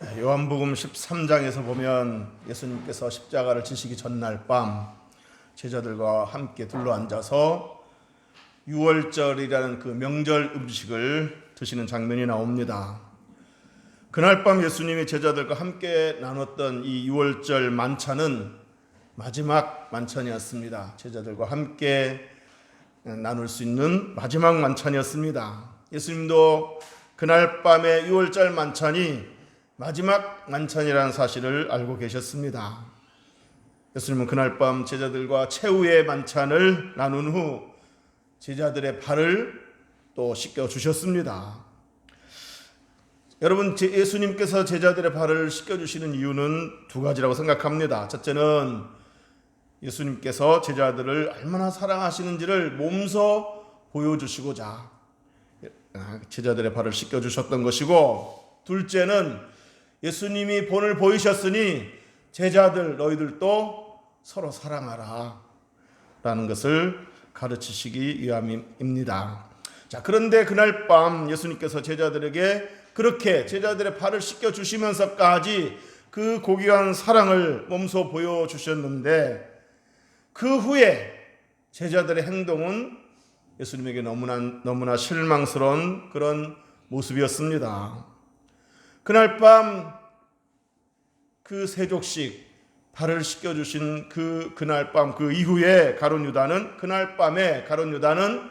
요한복음 13장에서 보면 예수님께서 십자가를 지시기 전날 밤 제자들과 함께 둘러앉아서 유월절이라는 그 명절 음식을 드시는 장면이 나옵니다. 그날 밤 예수님이 제자들과 함께 나눴던 이 유월절 만찬은 마지막 만찬이었습니다. 제자들과 함께 나눌 수 있는 마지막 만찬이었습니다. 예수님도 그날 밤의 유월절 만찬이 마지막 만찬이라는 사실을 알고 계셨습니다. 예수님은 그날 밤 제자들과 최후의 만찬을 나눈 후 제자들의 발을 또 씻겨 주셨습니다. 여러분, 예수님께서 제자들의 발을 씻겨 주시는 이유는 두 가지라고 생각합니다. 첫째는 예수님께서 제자들을 얼마나 사랑하시는지를 몸소 보여주시고자 제자들의 발을 씻겨 주셨던 것이고, 둘째는 예수님이 본을 보이셨으니 제자들 너희들도 서로 사랑하라 라는 것을 가르치시기 위함입니다. 자, 그런데 그날 밤 예수님께서 제자들에게 그렇게 제자들의 발을 씻겨 주시면서까지 그 고귀한 사랑을 몸소 보여주셨는데, 그 후에 제자들의 행동은 예수님에게 너무나 실망스러운 그런 모습이었습니다. 그날 밤 그 세족식 발을 씻겨주신 그날 밤 그 이후에 그날 밤에 가룟 유다는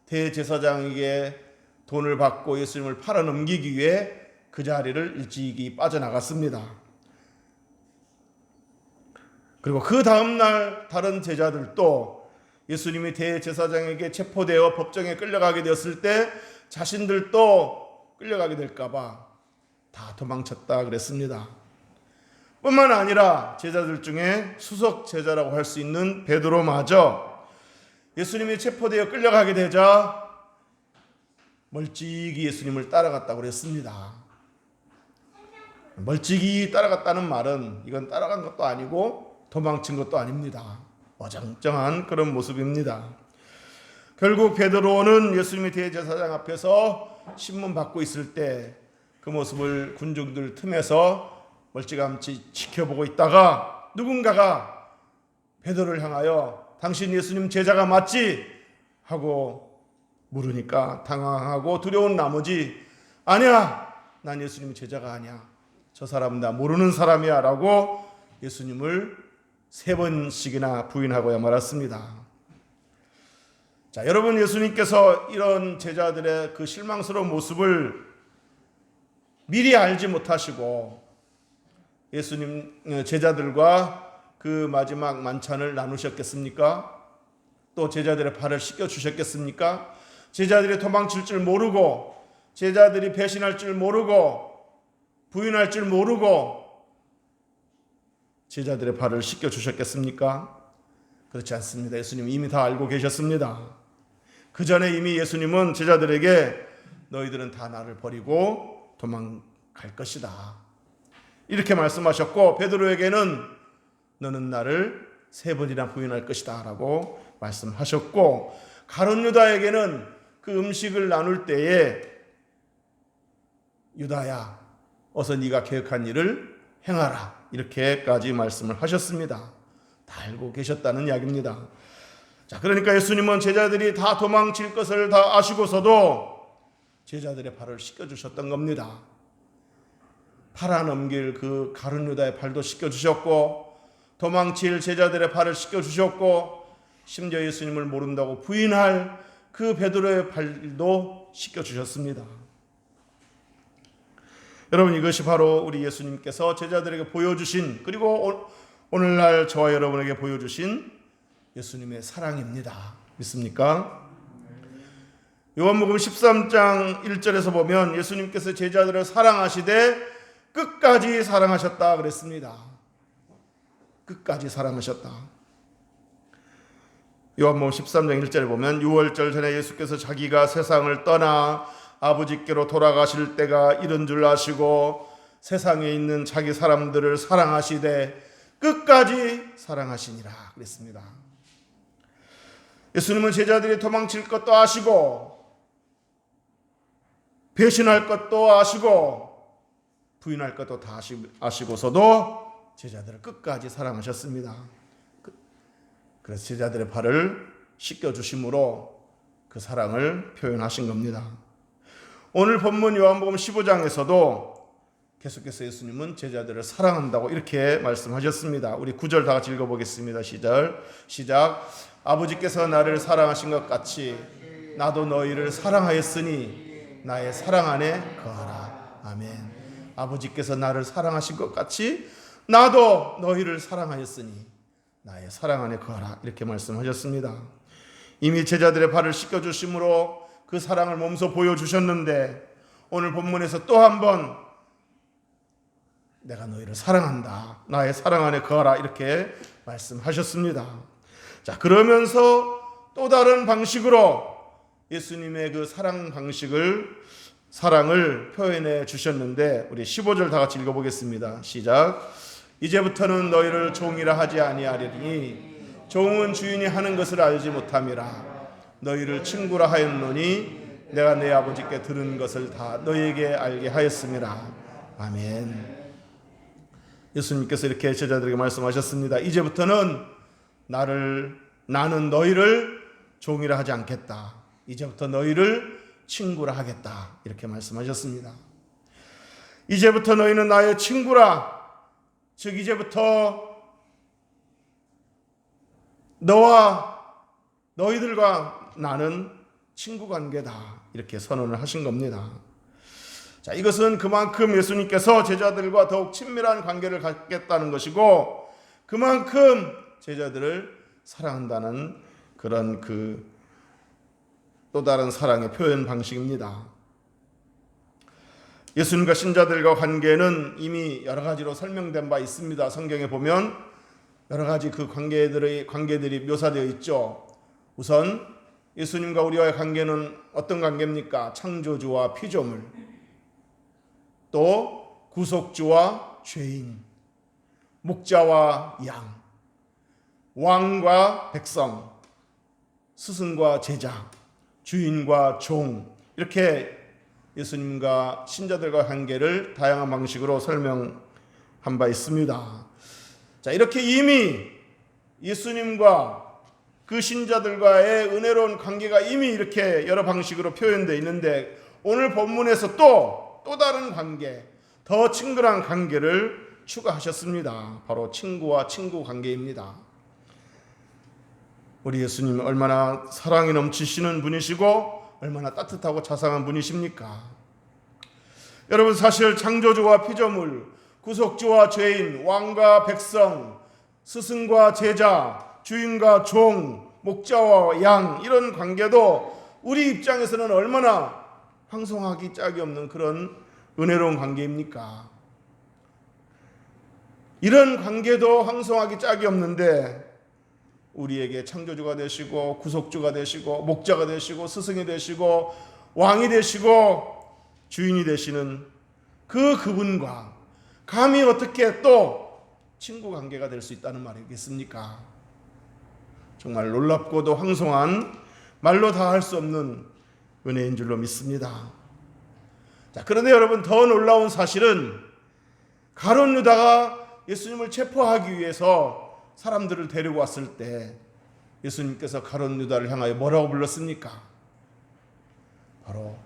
대제사장에게 돈을 받고 예수님을 팔아넘기기 위해 그 자리를 일찍이 빠져나갔습니다. 그리고 그 다음날 다른 제자들도 예수님이 대제사장에게 체포되어 법정에 끌려가게 되었을 때 자신들도 끌려가게 될까봐 다 도망쳤다 그랬습니다. 뿐만 아니라 제자들 중에 수석 제자라고 할 수 있는 베드로마저 예수님이 체포되어 끌려가게 되자 멀찍이 예수님을 따라갔다고 그랬습니다. 멀찍이 따라갔다는 말은 이건 따라간 것도 아니고 도망친 것도 아닙니다. 어정쩡한 그런 모습입니다. 결국 베드로는 예수님이 대제사장 앞에서 신문 받고 있을 때 그 모습을 군중들 틈에서 멀찌감치 지켜보고 있다가 누군가가 베드로를 향하여 당신 예수님 제자가 맞지? 하고 물으니까 당황하고 두려운 나머지 아니야, 난 예수님 제자가 아니야, 저 사람은 나 모르는 사람이야 라고 예수님을 3번씩이나 부인하고야 말았습니다. 자, 여러분, 예수님께서 이런 제자들의 그 실망스러운 모습을 미리 알지 못하시고 예수님 제자들과 그 마지막 만찬을 나누셨겠습니까? 또 제자들의 발을 씻겨 주셨겠습니까? 제자들이 도망칠 줄 모르고, 제자들이 배신할 줄 모르고, 부인할 줄 모르고 제자들의 발을 씻겨 주셨겠습니까? 그렇지 않습니다. 예수님 이미 다 알고 계셨습니다. 그 전에 이미 예수님은 제자들에게 너희들은 다 나를 버리고 도망갈 것이다 이렇게 말씀하셨고, 베드로에게는 너는 나를 3번이나 부인할 것이다 라고 말씀하셨고, 가룟 유다에게는 그 음식을 나눌 때에 유다야 어서 네가 계획한 일을 행하라 이렇게까지 말씀을 하셨습니다. 다 알고 계셨다는 이야기입니다. 자, 그러니까 예수님은 제자들이 다 도망칠 것을 다 아시고서도 제자들의 발을 씻겨주셨던 겁니다. 팔아넘길 그 가룟 유다의 발도 씻겨주셨고, 도망칠 제자들의 발을 씻겨주셨고, 심지어 예수님을 모른다고 부인할 그 베드로의 발도 씻겨주셨습니다. 여러분, 이것이 바로 우리 예수님께서 제자들에게 보여주신, 그리고 오늘날 저와 여러분에게 보여주신 예수님의 사랑입니다. 믿습니까? 요한복음 13장 1절에서 보면 예수님께서 제자들을 사랑하시되 끝까지 사랑하셨다 그랬습니다. 끝까지 사랑하셨다. 요한복음 13장 1절에 보면 유월절 전에 예수께서 자기가 세상을 떠나 아버지께로 돌아가실 때가 이른 줄 아시고 세상에 있는 자기 사람들을 사랑하시되 끝까지 사랑하시니라 그랬습니다. 예수님은 제자들이 도망칠 것도 아시고 배신할 것도 아시고 부인할 것도 다 아시고서도 제자들을 끝까지 사랑하셨습니다. 그래서 제자들의 발을 씻겨주심으로 그 사랑을 표현하신 겁니다. 오늘 본문 요한복음 15장에서도 계속해서 예수님은 제자들을 사랑한다고 이렇게 말씀하셨습니다. 우리 9절 다 같이 읽어보겠습니다. 시작. 아버지께서 나를 사랑하신 것 같이 나도 너희를 사랑하였으니 나의 사랑 안에 거하라. 아멘. 아버지께서 나를 사랑하신 것 같이 나도 너희를 사랑하였으니 나의 사랑 안에 거하라. 이렇게 말씀하셨습니다. 이미 제자들의 발을 씻겨주심으로 그 사랑을 몸소 보여주셨는데 오늘 본문에서 또 한 번 내가 너희를 사랑한다. 나의 사랑 안에 거하라. 이렇게 말씀하셨습니다. 자, 그러면서 또 다른 방식으로 예수님의 그 사랑을 표현해 주셨는데 우리 15절 다 같이 읽어보겠습니다. 시작. 이제부터는 너희를 종이라 하지 아니하리니 종은 주인이 하는 것을 알지 못함이라. 너희를 친구라 하였노니 내가 내 아버지께 들은 것을 다 너희에게 알게 하였음이라. 아멘. 예수님께서 이렇게 제자들에게 말씀하셨습니다. 이제부터는 나는 너희를 종이라 하지 않겠다. 이제부터 너희를 친구라 하겠다. 이렇게 말씀하셨습니다. 이제부터 너희는 나의 친구라. 즉 이제부터 너희들과 나는 친구 관계다. 이렇게 선언을 하신 겁니다. 자, 이것은 그만큼 예수님께서 제자들과 더욱 친밀한 관계를 갖겠다는 것이고 그만큼 제자들을 사랑한다는 그런 또 다른 사랑의 표현 방식입니다. 예수님과 신자들과 관계는 이미 여러 가지로 설명된 바 있습니다. 성경에 보면 여러 가지 그 관계들이 묘사되어 있죠. 우선 예수님과 우리와의 관계는 어떤 관계입니까? 창조주와 피조물, 또 구속주와 죄인, 목자와 양, 왕과 백성, 스승과 제자, 주인과 종, 이렇게 예수님과 신자들과 관계를 다양한 방식으로 설명한 바 있습니다. 자, 이렇게 이미 예수님과 그 신자들과의 은혜로운 관계가 이미 이렇게 여러 방식으로 표현되어 있는데 오늘 본문에서 또 다른 관계, 더 친근한 관계를 추가하셨습니다. 바로 친구와 친구 관계입니다. 우리 예수님 얼마나 사랑이 넘치시는 분이시고 얼마나 따뜻하고 자상한 분이십니까? 여러분, 사실 창조주와 피조물, 구속주와 죄인, 왕과 백성, 스승과 제자, 주인과 종, 목자와 양, 이런 관계도 우리 입장에서는 얼마나 황송하기 짝이 없는 그런 은혜로운 관계입니까? 이런 관계도 황송하기 짝이 없는데 우리에게 창조주가 되시고 구속주가 되시고 목자가 되시고 스승이 되시고 왕이 되시고 주인이 되시는 그분과 감히 어떻게 또 친구 관계가 될 수 있다는 말이겠습니까? 정말 놀랍고도 황송한 말로 다 할 수 없는 은혜인 줄로 믿습니다. 자, 그런데 여러분, 더 놀라운 사실은 가룟 유다가 예수님을 체포하기 위해서 사람들을 데리고 왔을 때 예수님께서 가룟 유다를 향하여 뭐라고 불렀습니까? 바로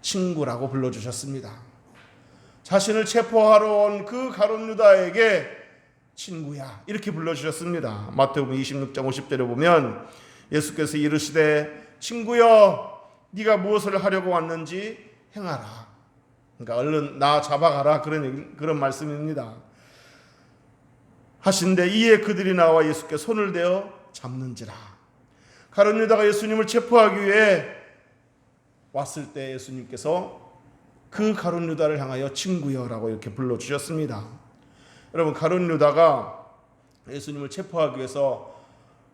친구라고 불러주셨습니다. 자신을 체포하러 온 그 가룟 유다에게 친구야, 이렇게 불러주셨습니다. 마태복음 26장 50절에 보면 예수께서 이르시되 친구여, 네가 무엇을 하려고 왔는지 행하라. 그러니까 얼른 나 잡아가라, 그런 말씀입니다. 하신데 이에 그들이 나와 예수께 손을 대어 잡는지라. 가룟 유다가 예수님을 체포하기 위해 왔을 때 예수님께서 그 가룟 유다를 향하여 친구여라고 이렇게 불러주셨습니다. 여러분, 가룟 유다가 예수님을 체포하기 위해서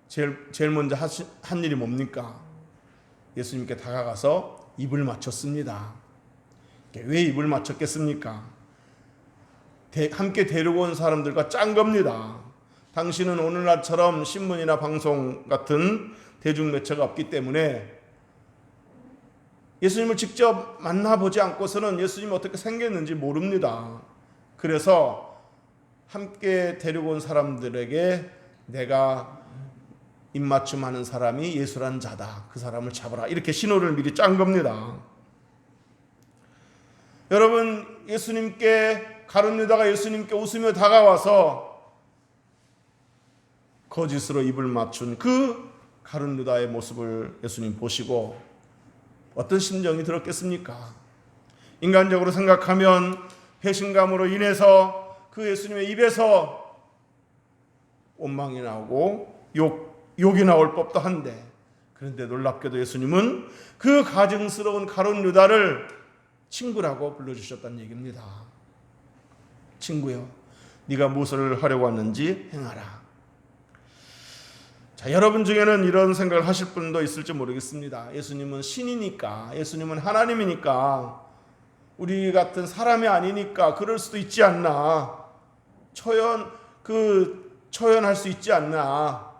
제일 먼저 한 일이 뭡니까? 예수님께 다가가서 입을 맞췄습니다. 왜 입을 맞췄겠습니까? 함께 데리고 온 사람들과 짠 겁니다. 당신은 오늘날처럼 신문이나 방송 같은 대중매체가 없기 때문에 예수님을 직접 만나보지 않고서는 예수님이 어떻게 생겼는지 모릅니다. 그래서 함께 데리고 온 사람들에게 내가 입맞춤하는 사람이 예수란 자다, 그 사람을 잡아라, 이렇게 신호를 미리 짠 겁니다. 여러분, 가룟 유다가 예수님께 웃으며 다가와서 거짓으로 입을 맞춘 그 가룟 유다의 모습을 예수님 보시고 어떤 심정이 들었겠습니까? 인간적으로 생각하면 배신감으로 인해서 그 예수님의 입에서 원망이 나오고 욕이 나올 법도 한데, 그런데 놀랍게도 예수님은 그 가증스러운 가룟 유다를 친구라고 불러주셨다는 얘기입니다. 친구여, 네가 무엇을 하려고 왔는지 행하라. 자, 여러분 중에는 이런 생각을 하실 분도 있을지 모르겠습니다. 예수님은 신이니까, 예수님은 하나님이니까, 우리 같은 사람이 아니니까 그럴 수도 있지 않나, 초연할 수 있지 않나,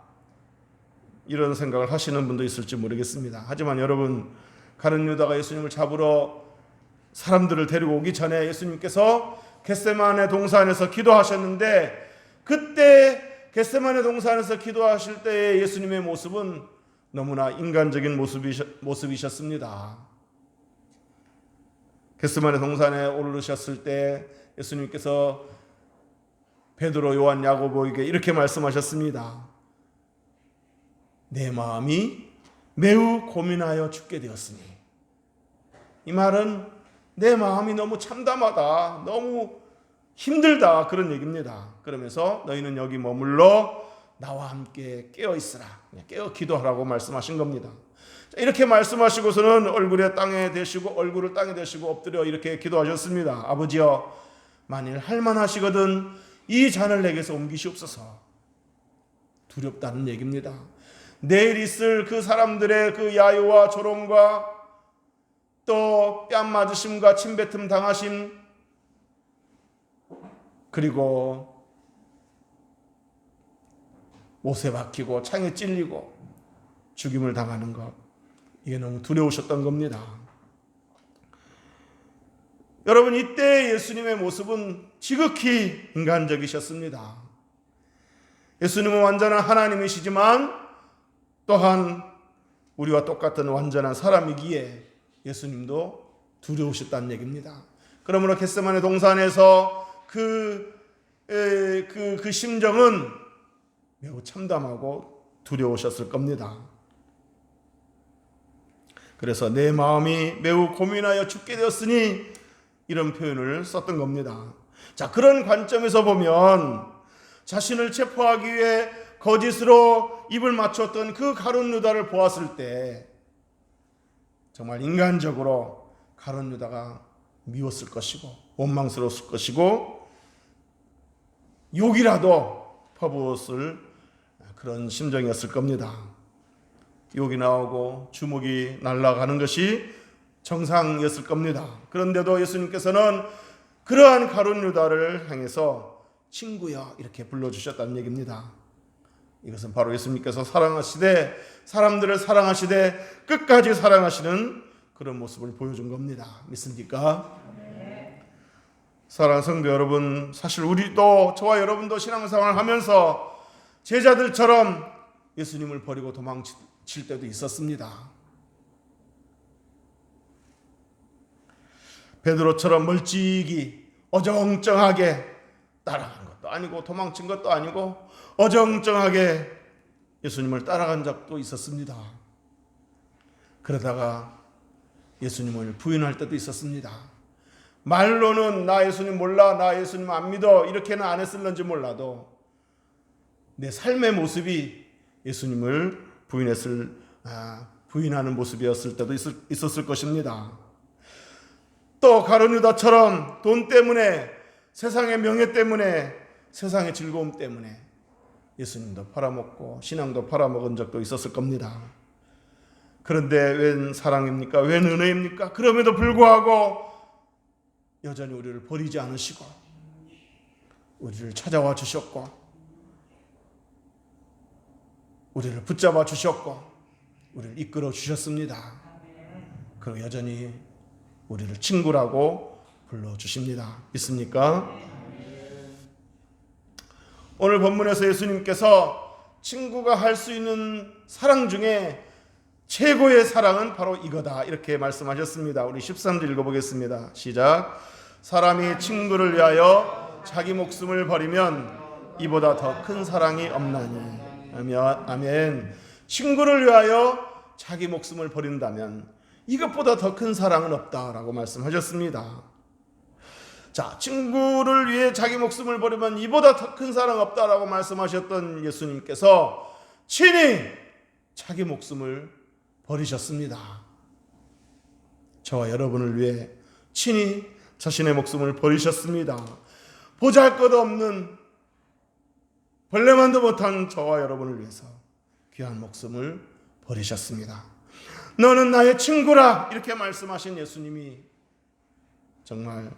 이런 생각을 하시는 분도 있을지 모르겠습니다. 하지만 여러분, 가룟 유다가 예수님을 잡으러 사람들을 데리고 오기 전에 예수님께서 겟세마네 동산에서 기도하셨는데, 그때 겟세마네 동산에서 기도하실 때의 예수님의 모습은 너무나 인간적인 모습이셨습니다. 겟세마네 동산에 오르셨을 때 예수님께서 베드로, 요한, 야고보에게 이렇게 말씀하셨습니다. 내 마음이 매우 고민하여 죽게 되었으니. 이 말은 내 마음이 너무 참담하다, 너무 힘들다, 그런 얘기입니다. 그러면서 너희는 여기 머물러 나와 함께 깨어 있으라, 깨어 기도하라고 말씀하신 겁니다. 이렇게 말씀하시고서는 얼굴을 땅에 대시고 엎드려 이렇게 기도하셨습니다. 아버지여, 만일 할만하시거든 이 잔을 내게서 옮기시옵소서. 두렵다는 얘기입니다. 내일 있을 그 사람들의 그 야유와 조롱과 또 뺨 맞으심과 침뱉음 당하심, 그리고 못에 박히고 창에 찔리고 죽임을 당하는 것, 이게 너무 두려우셨던 겁니다. 여러분, 이때 예수님의 모습은 지극히 인간적이셨습니다. 예수님은 완전한 하나님이시지만 또한 우리와 똑같은 완전한 사람이기에 예수님도 두려우셨다는 얘기입니다. 그러므로 겟세마네 동산에서 그 심정은 매우 참담하고 두려우셨을 겁니다. 그래서 내 마음이 매우 고민하여 죽게 되었으니, 이런 표현을 썼던 겁니다. 자, 그런 관점에서 보면 자신을 체포하기 위해 거짓으로 입을 맞췄던 그 가룟 유다를 보았을 때 정말 인간적으로 가룟 유다가 미웠을 것이고 원망스러웠을 것이고 욕이라도 퍼부었을 그런 심정이었을 겁니다. 욕이 나오고 주먹이 날아가는 것이 정상이었을 겁니다. 그런데도 예수님께서는 그러한 가룟 유다를 향해서 친구여 이렇게 불러주셨다는 얘기입니다. 이것은 바로 예수님께서 사랑하시되, 사람들을 사랑하시되 끝까지 사랑하시는 그런 모습을 보여준 겁니다. 믿습니까? 네. 사랑하는 성도 여러분, 사실 우리도, 저와 여러분도 신앙생활을 하면서 제자들처럼 예수님을 버리고 도망칠 때도 있었습니다. 베드로처럼 멀찍이 어정쩡하게 따라간 것도 아니고 도망친 것도 아니고 어정쩡하게 예수님을 따라간 적도 있었습니다. 그러다가 예수님을 부인할 때도 있었습니다. 말로는 나 예수님 몰라, 나 예수님 안 믿어, 이렇게는 안 했을런지 몰라도 내 삶의 모습이 예수님을 부인하는 모습이었을 때도 있었을 것입니다. 또 가룟 유다처럼 돈 때문에, 세상의 명예 때문에, 세상의 즐거움 때문에 예수님도 팔아먹고 신앙도 팔아먹은 적도 있었을 겁니다. 그런데 웬 사랑입니까? 웬 은혜입니까? 그럼에도 불구하고 여전히 우리를 버리지 않으시고 우리를 찾아와 주셨고 우리를 붙잡아 주셨고 우리를 이끌어 주셨습니다. 그리고 여전히 우리를 친구라고 불러주십니다. 믿습니까? 오늘 본문에서 예수님께서 친구가 할 수 있는 사랑 중에 최고의 사랑은 바로 이거다, 이렇게 말씀하셨습니다. 우리 13절 읽어보겠습니다. 시작. 사람이 친구를 위하여 자기 목숨을 버리면 이보다 더 큰 사랑이 없나니. 아멘. 친구를 위하여 자기 목숨을 버린다면 이것보다 더 큰 사랑은 없다라고 말씀하셨습니다. 자, 친구를 위해 자기 목숨을 버리면 이보다 더 큰 사랑 없다라고 말씀하셨던 예수님께서 친히 자기 목숨을 버리셨습니다. 저와 여러분을 위해 친히 자신의 목숨을 버리셨습니다. 보잘것없는 벌레만도 못한 저와 여러분을 위해서 귀한 목숨을 버리셨습니다. 너는 나의 친구라, 이렇게 말씀하신 예수님이 정말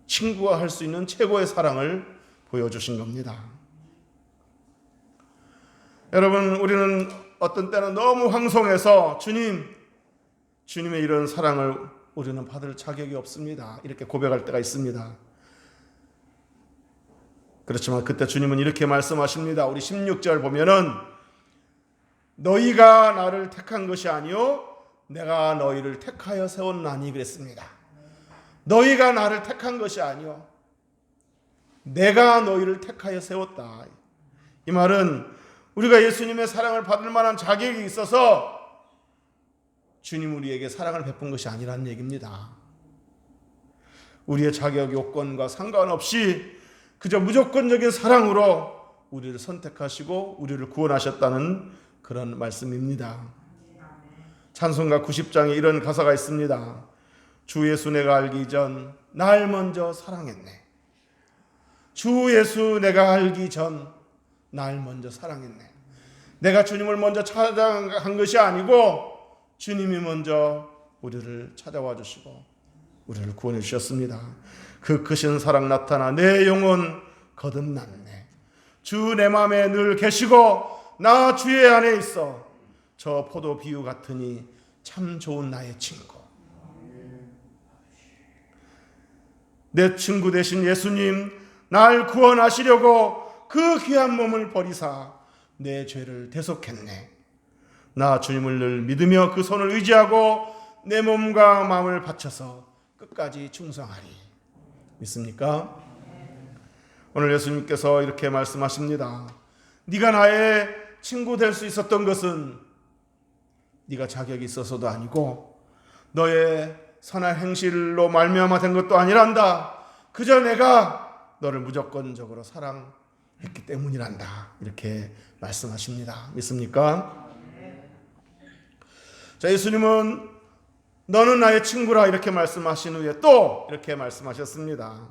친구가 할 수 있는 최고의 사랑을 보여주신 겁니다. 여러분, 우리는 어떤 때는 너무 황송해서 주님의 이런 사랑을 우리는 받을 자격이 없습니다, 이렇게 고백할 때가 있습니다. 그렇지만 그때 주님은 이렇게 말씀하십니다. 우리 16절 보면은 너희가 나를 택한 것이 아니요 내가 너희를 택하여 세웠나니 그랬습니다. 너희가 나를 택한 것이 아니요 내가 너희를 택하여 세웠다. 이 말은 우리가 예수님의 사랑을 받을 만한 자격이 있어서 주님 우리에게 사랑을 베푼 것이 아니라는 얘기입니다. 우리의 자격 요건과 상관없이 그저 무조건적인 사랑으로 우리를 선택하시고 우리를 구원하셨다는 그런 말씀입니다. 찬송가 90장에 이런 가사가 있습니다. 주 예수 내가 알기 전 날 먼저 사랑했네. 주 예수 내가 알기 전 날 먼저 사랑했네. 내가 주님을 먼저 찾아간 것이 아니고 주님이 먼저 우리를 찾아와 주시고 우리를 구원해 주셨습니다. 그 크신 사랑 나타나 내 영혼 거듭났네. 주 내 마음에 늘 계시고 나 주의 안에 있어. 저 포도 비유 같으니 참 좋은 나의 친구. 내 친구 되신 예수님, 날 구원하시려고 그 귀한 몸을 버리사 내 죄를 대속했네. 나 주님을 늘 믿으며 그 손을 의지하고 내 몸과 마음을 바쳐서 끝까지 충성하리. 믿습니까? 오늘 예수님께서 이렇게 말씀하십니다. 네가 나의 친구 될 수 있었던 것은 네가 자격이 있어서도 아니고 너의 선한 행실로 말미암아 된 것도 아니란다. 그저 내가 너를 무조건적으로 사랑했기 때문이란다. 이렇게 말씀하십니다. 믿습니까? 자, 예수님은 너는 나의 친구라 이렇게 말씀하신 후에 또 이렇게 말씀하셨습니다.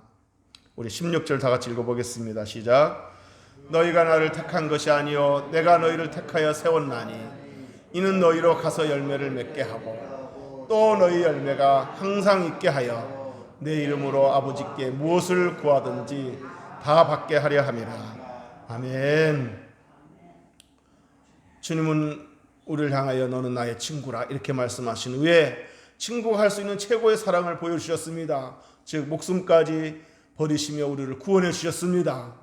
우리 16절 다 같이 읽어보겠습니다. 시작. 너희가 나를 택한 것이 아니요 내가 너희를 택하여 세웠나니 이는 너희로 가서 열매를 맺게 하고 또 너희 열매가 항상 있게 하여 내 이름으로 아버지께 무엇을 구하든지 다 받게 하려 함이라. 아멘. 주님은 우리를 향하여 너는 나의 친구라 이렇게 말씀하신 후에 친구가 할 수 있는 최고의 사랑을 보여주셨습니다. 즉 목숨까지 버리시며 우리를 구원해 주셨습니다.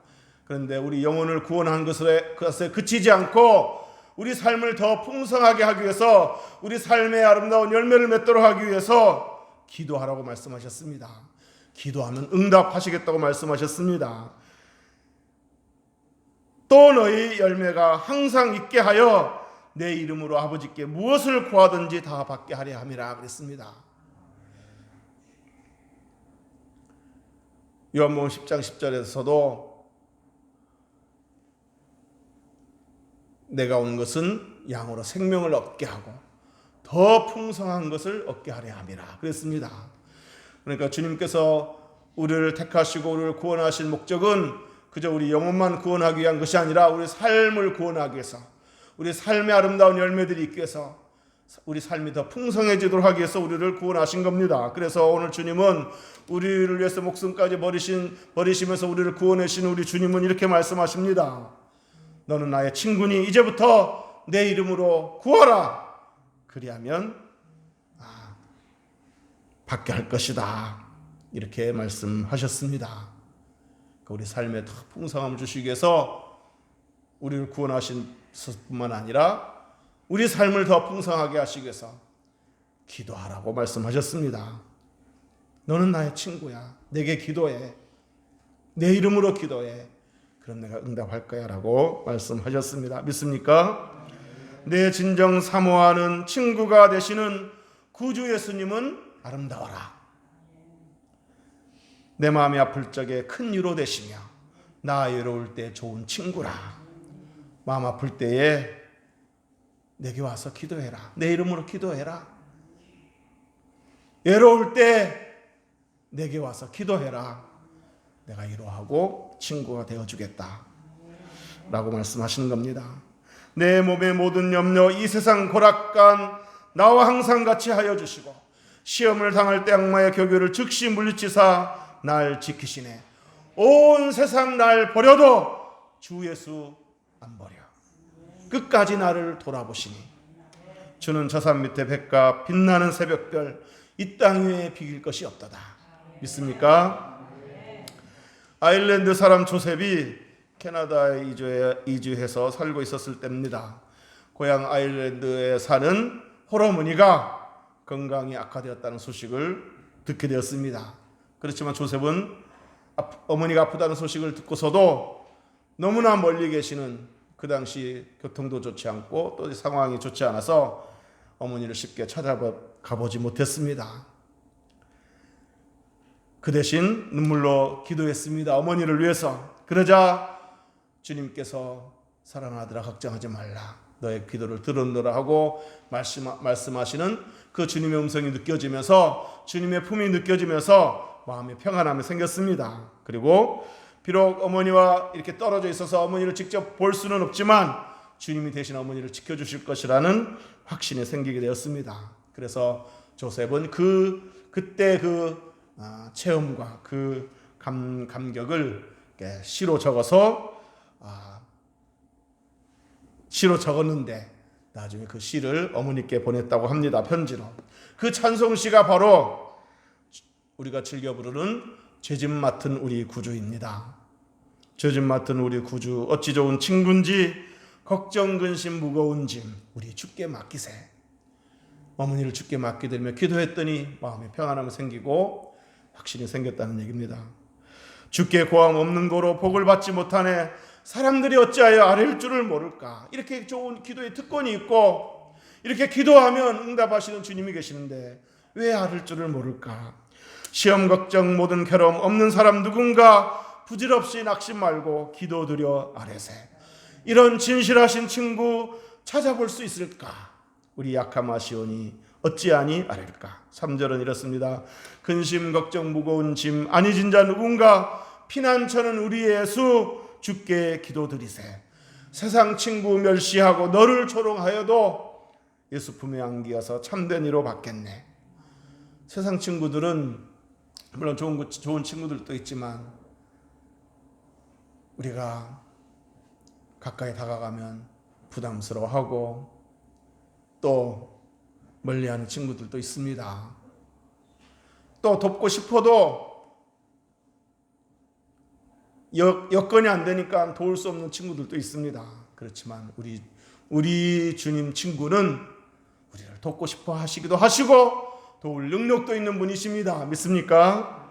그런데 우리 영혼을 구원한 것에 그치지 않고 우리 삶을 더 풍성하게 하기 위해서 우리 삶의 아름다운 열매를 맺도록 하기 위해서 기도하라고 말씀하셨습니다. 기도하면 응답하시겠다고 말씀하셨습니다. 또 너희 열매가 항상 있게 하여 내 이름으로 아버지께 무엇을 구하든지 다 받게 하려 함이라 그랬습니다. 요한복음 10장 10절에서도 내가 온 것은 양으로 생명을 얻게 하고 더 풍성한 것을 얻게 하려 함이라 그랬습니다. 그러니까 주님께서 우리를 택하시고 우리를 구원하신 목적은 그저 우리 영혼만 구원하기 위한 것이 아니라 우리 삶을 구원하기 위해서 우리 삶의 아름다운 열매들이 있기 위해서 우리 삶이 더 풍성해지도록 하기 위해서 우리를 구원하신 겁니다. 그래서 오늘 주님은 우리를 위해서 목숨까지 버리시면서 우리를 구원하신 우리 주님은 이렇게 말씀하십니다. 너는 나의 친구니 이제부터 내 이름으로 구하라. 그리하면 받게 할 것이다. 이렇게 말씀하셨습니다. 우리 삶에 더 풍성함을 주시기 위해서 우리를 구원하신 뿐만 아니라 우리 삶을 더 풍성하게 하시기 위해서 기도하라고 말씀하셨습니다. 너는 나의 친구야. 내게 기도해. 내 이름으로 기도해. 그럼 내가 응답할 거야 라고 말씀하셨습니다. 믿습니까? 내 진정 사모하는 친구가 되시는 구주 예수님은 아름다워라. 내 마음이 아플 적에 큰 위로 되시며 나 외로울 때 좋은 친구라. 마음 아플 때에 내게 와서 기도해라. 내 이름으로 기도해라. 외로울 때 내게 와서 기도해라. 내가 위로하고 친구가 되어주겠다 라고 말씀하시는 겁니다. 내 몸의 모든 염려 이 세상 고락간 나와 항상 같이 하여 주시고 시험을 당할 때 악마의 교교를 즉시 물리치사 날 지키시네. 온 세상 날 버려도 주 예수 안 버려. 끝까지 나를 돌아보시니 주는 저 산 밑에 백과 빛나는 새벽별 이 땅 위에 비길 것이 없도다. 믿습니까? 아일랜드 사람 조셉이 캐나다에 이주해서 살고 있었을 때입니다. 고향 아일랜드에 사는 홀어머니가 건강이 악화되었다는 소식을 듣게 되었습니다. 그렇지만 조셉은 어머니가 아프다는 소식을 듣고서도 너무나 멀리 계시는 그 당시 교통도 좋지 않고 또 상황이 좋지 않아서 어머니를 쉽게 찾아가보지 못했습니다. 그 대신 눈물로 기도했습니다. 어머니를 위해서. 그러자 주님께서 사랑하는 아들아 걱정하지 말라. 너의 기도를 들었노라 하고 말씀하시는 그 주님의 음성이 느껴지면서 주님의 품이 느껴지면서 마음의 평안함이 생겼습니다. 그리고 비록 어머니와 이렇게 떨어져 있어서 어머니를 직접 볼 수는 없지만 주님이 대신 어머니를 지켜주실 것이라는 확신이 생기게 되었습니다. 그래서 조셉은 그때 체험과 그 감격을 시로 적었는데 나중에 그 시를 어머니께 보냈다고 합니다. 편지로. 그 찬송시가 바로 우리가 즐겨 부르는 죄짐 맡은 우리 구주입니다. 죄짐 맡은 우리 구주 어찌 좋은 친구인지 걱정 근심 무거운 짐 우리 주께 맡기세. 어머니를 주께 맡기들며 기도했더니 마음에 평안함이 생기고 확신이 생겼다는 얘기입니다. 주께 고함 없는 고로 복을 받지 못하네 사람들이 어찌하여 아랠 줄을 모를까. 이렇게 좋은 기도의 특권이 있고 이렇게 기도하면 응답하시는 주님이 계시는데 왜 아랠 줄을 모를까. 시험 걱정 모든 괴로움 없는 사람 누군가 부질없이 낙심 말고 기도드려 아뢰세. 이런 진실하신 친구 찾아볼 수 있을까. 우리 약함하시오니 어찌하니 아랠까. 3절은 이렇습니다. 근심 걱정 무거운 짐 아니진 자 누군가 피난처는 우리 예수 주께 기도드리세. 세상 친구 멸시하고 너를 조롱하여도 예수 품에 안기어서 참된 이로 받겠네. 세상 친구들은 물론 좋은 친구들도 있지만 우리가 가까이 다가가면 부담스러워하고 또 멀리하는 친구들도 있습니다. 또 돕고 싶어도 여건이 안 되니까 도울 수 없는 친구들도 있습니다. 그렇지만 우리 주님 친구는 우리를 돕고 싶어 하시기도 하시고 도울 능력도 있는 분이십니다. 믿습니까?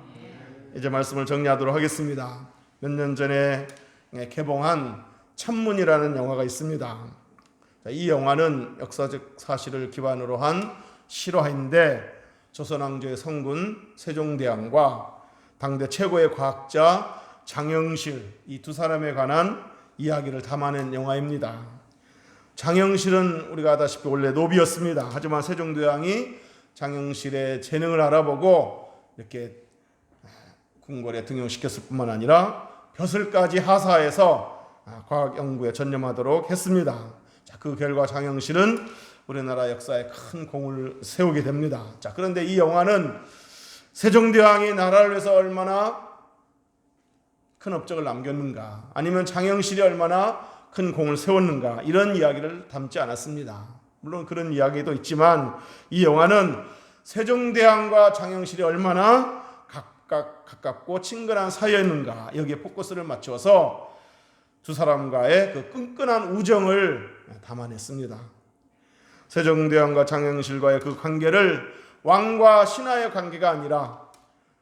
이제 말씀을 정리하도록 하겠습니다. 몇 년 전에 개봉한 찬문이라는 영화가 있습니다. 이 영화는 역사적 사실을 기반으로 한 실화인데 조선왕조의 성군 세종대왕과 당대 최고의 과학자 장영실 이 두 사람에 관한 이야기를 담아낸 영화입니다. 장영실은 우리가 아다시피 원래 노비였습니다. 하지만 세종대왕이 장영실의 재능을 알아보고 이렇게 궁궐에 등용시켰을 뿐만 아니라 벼슬까지 하사해서 과학 연구에 전념하도록 했습니다. 그 결과 장영실은 우리나라 역사에 큰 공을 세우게 됩니다. 그런데 이 영화는 세종대왕이 나라를 위해서 얼마나 큰 업적을 남겼는가, 아니면 장영실이 얼마나 큰 공을 세웠는가, 이런 이야기를 담지 않았습니다. 물론 그런 이야기도 있지만 이 영화는 세종대왕과 장영실이 얼마나 가깝고 친근한 사이였는가, 여기에 포커스를 맞춰서 두 사람과의 그 끈끈한 우정을 담아냈습니다. 세종대왕과 장영실과의 그 관계를 왕과 신하의 관계가 아니라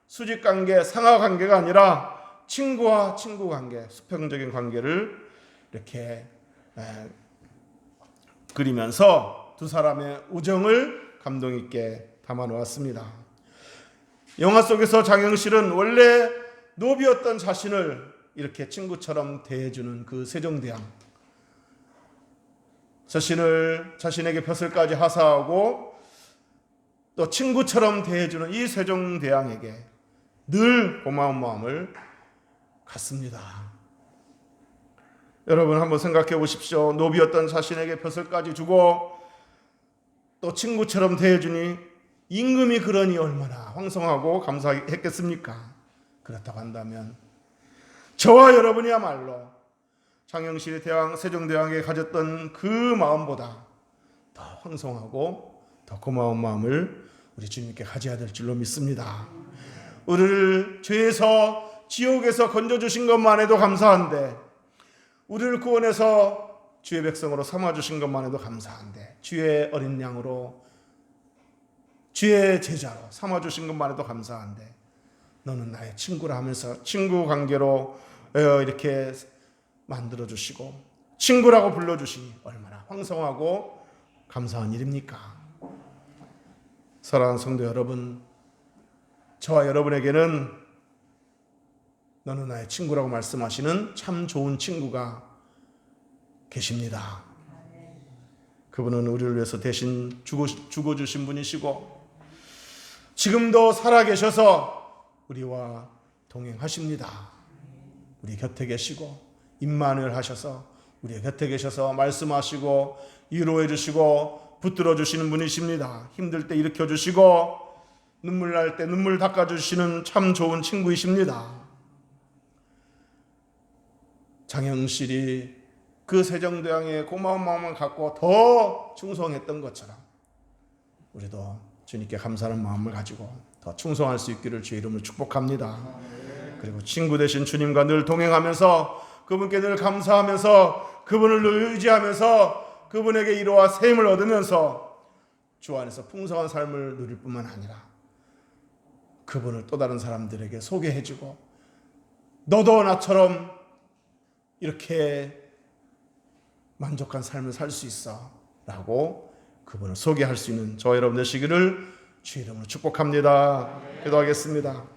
수직관계, 상하관계가 아니라 친구와 친구 관계, 수평적인 관계를 이렇게 그리면서 두 사람의 우정을 감동 있게 담아 놓았습니다. 영화 속에서 장영실은 원래 노비였던 자신을 이렇게 친구처럼 대해주는 그 세종대왕, 자신을 자신에게 벼슬까지 하사하고 또 친구처럼 대해주는 이 세종대왕에게 늘 고마운 마음을 갖습니다. 여러분 한번 생각해 보십시오. 노비였던 자신에게 벼슬까지 주고 또 친구처럼 대해주니 임금이 그러니 얼마나 황송하고 감사했겠습니까? 그렇다고 한다면 저와 여러분이야말로 장영실 대왕, 세종대왕에게 가졌던 그 마음보다 더 황송하고 더 고마운 마음을 우리 주님께 가져야 될 줄로 믿습니다. 우리를 죄에서 지옥에서 건져주신 것만 해도 감사한데, 우리를 구원해서 주의 백성으로 삼아주신 것만 해도 감사한데, 주의 어린 양으로 주의 제자로 삼아주신 것만 해도 감사한데, 너는 나의 친구라 하면서 친구 관계로 이렇게 만들어주시고 친구라고 불러주시니 얼마나 황송하고 감사한 일입니까? 사랑하는 성도 여러분, 저와 여러분에게는 너는 나의 친구라고 말씀하시는 참 좋은 친구가 계십니다. 그분은 우리를 위해서 대신 죽어주신 분이시고 지금도 살아계셔서 우리와 동행하십니다. 우리 곁에 계시고 임마누엘 하셔서 우리 곁에 계셔서 말씀하시고 위로해 주시고 붙들어 주시는 분이십니다. 힘들 때 일으켜 주시고 눈물 날 때 눈물 닦아 주시는 참 좋은 친구이십니다. 장영실이 그 세종대왕의 고마운 마음을 갖고 더 충성했던 것처럼 우리도 주님께 감사하는 마음을 가지고 더 충성할 수 있기를 주의 이름으로 축복합니다. 그리고 친구 되신 주님과 늘 동행하면서 그분께 늘 감사하면서 그분을 늘 의지하면서 그분에게 위로와 셈을 얻으면서 주 안에서 풍성한 삶을 누릴 뿐만 아니라 그분을 또 다른 사람들에게 소개해주고 너도 나처럼 이렇게 만족한 삶을 살 수 있어 라고 그분을 소개할 수 있는 저와 여러분 되시기를 주의 이름으로 축복합니다. 기도하겠습니다.